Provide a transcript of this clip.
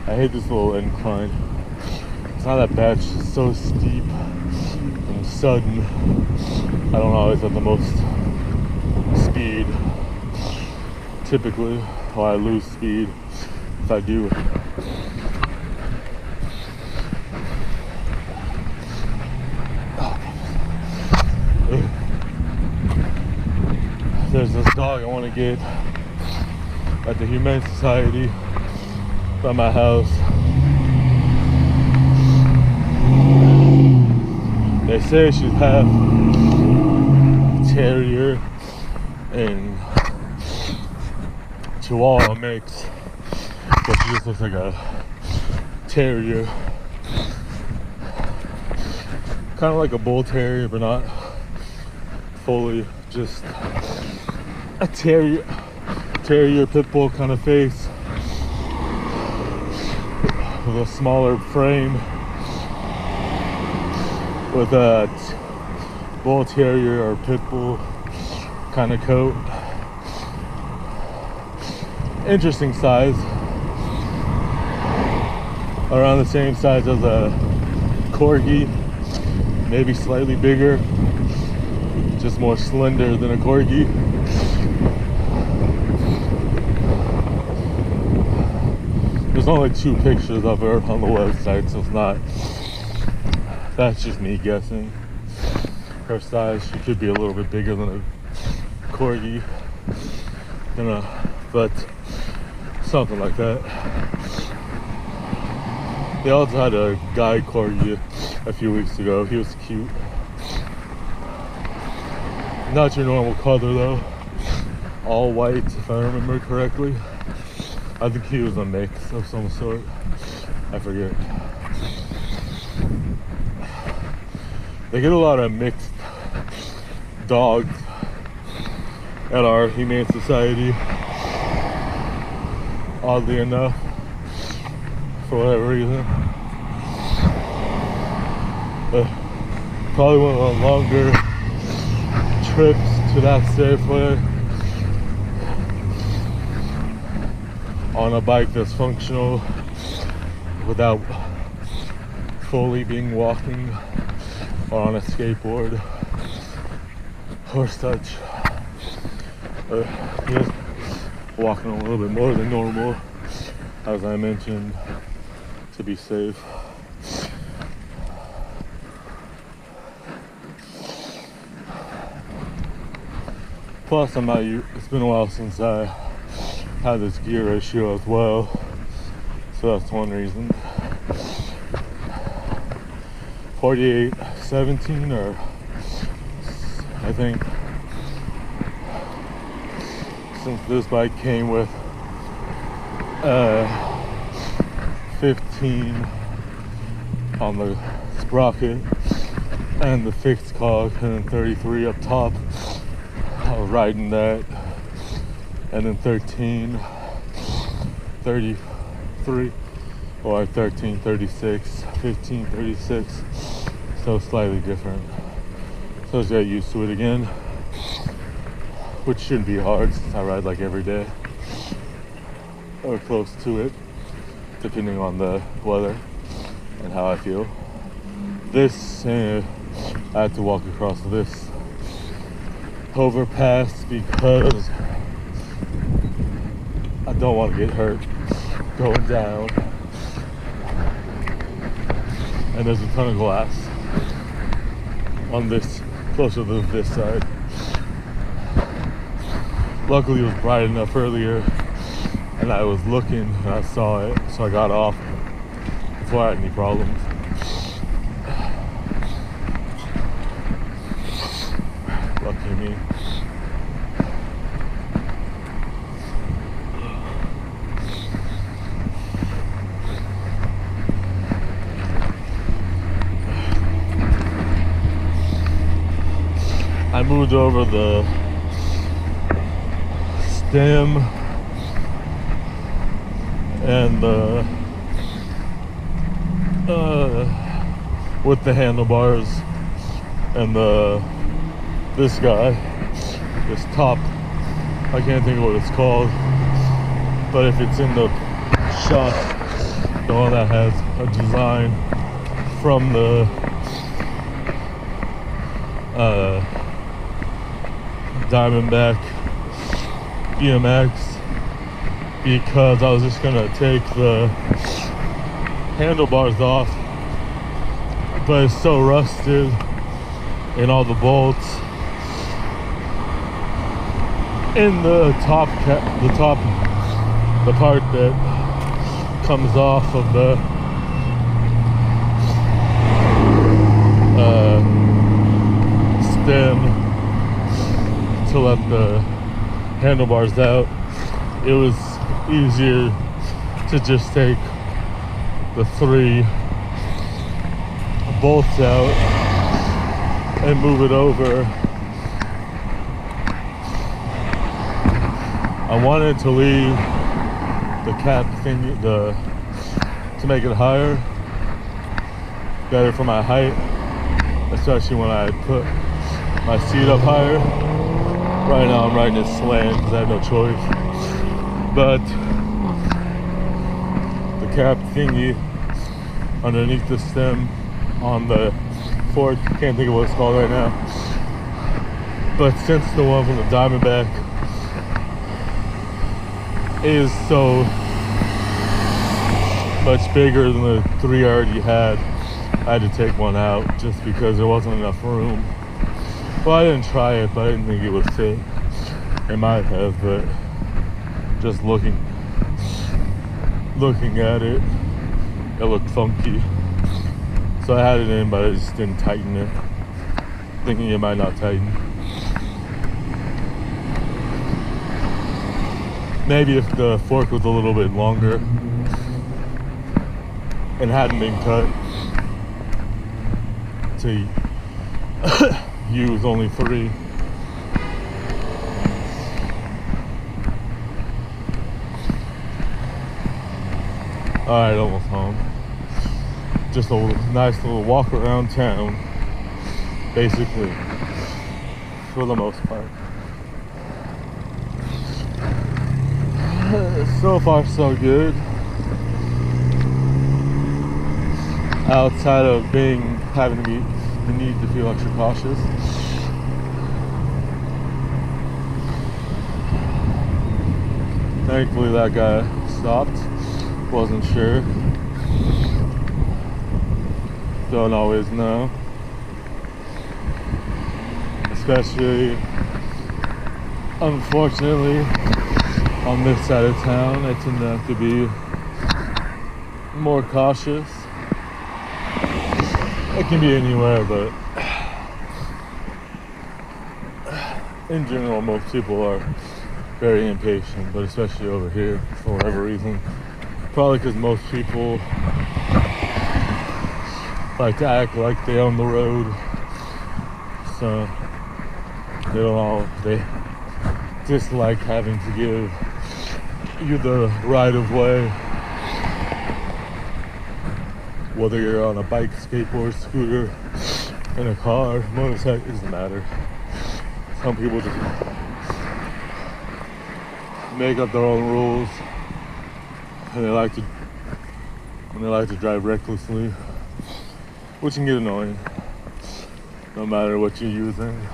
I hate this little incline. It's not that bad, it's just so steep and sudden. I don't always have the most speed. Typically, or I lose speed if I do. There's this dog I want to get at the Humane Society by my house. They say she's half terrier and Chihuahua mix, but she just looks like a terrier. Kind of like a bull terrier, but not fully, just a terrier pit bull kind of face with a smaller frame, with a bull terrier or pit bull kind of coat. Interesting size, around the same size as a corgi, maybe slightly bigger, just more slender than a corgi. There's only 2 pictures of her on the website, so it's not, that's just me guessing. Her size, she could be a little bit bigger than a corgi, but something like that. They also had a guy corgi a few weeks ago. He was cute. Not your normal color though. All white, if I remember correctly. I think he was a mix of some sort. I forget. They get a lot of mixed dogs at our Humane Society, oddly enough, for whatever reason. Probably one of the longer trips to that Safeway on a bike that's functional without fully being walking, or on a skateboard or such. Just walking a little bit more than normal, as I mentioned, to be safe. Plus, it's been a while since I had this gear issue as well, so that's one reason. 4817, or I think, since this bike came with 15 on the sprocket and the fixed cog, and then 33 up top, I was riding that, and then 13, 33, or 13, 36, 15, 36, so slightly different. So I just got used to it again, which shouldn't be hard since I ride like every day, or close to it, depending on the weather and how I feel. This, I had to walk across this overpass because I don't want to get hurt going down. And there's a ton of glass on this, closer to this side. Luckily it was bright enough earlier and I was looking and I saw it, so I got off before I had any problems. Lucky me. I moved over the stem and the with the handlebars and this guy, this top, I can't think of what it's called, but if it's in the shot the one that has a design from the Diamondback BMX, because I was just gonna take the handlebars off, but it's so rusted in all the bolts in the part that comes off of the stem to let the handlebars out. It was easier to just take the 3 bolts out and move it over. I wanted to leave the cap thing to make it higher, better for my height, especially when I put my seat up higher. Right now I'm riding it slant because I have no choice. But the cap thingy underneath the stem on the fork, can't think of what it's called right now. But since the one from the Diamondback is so much bigger than the 3 I already had, I had to take one out just because there wasn't enough room. Well, I didn't try it, but I didn't think it would fit. It might have, but just looking at it, it looked funky. So I had it in, but I just didn't tighten it, thinking it might not tighten. Maybe if the fork was a little bit longer and hadn't been cut to use only 3. Alright, almost home. Just a nice little walk around town, basically, for the most part. So far so good. Outside of having the need to feel extra cautious. Thankfully that guy stopped. Wasn't sure. Don't always know. Especially, unfortunately, on this side of town, I tend to have to be more cautious. It can be anywhere, but in general, most people are very impatient, but especially over here, for whatever reason. Probably because most people like to act like they own the road, so they dislike having to give you the right of way, whether you're on a bike, skateboard, scooter, in a car, motorcycle, it doesn't matter. Some people just make up their own rules, and they like to drive recklessly, which can get annoying no matter what you're using.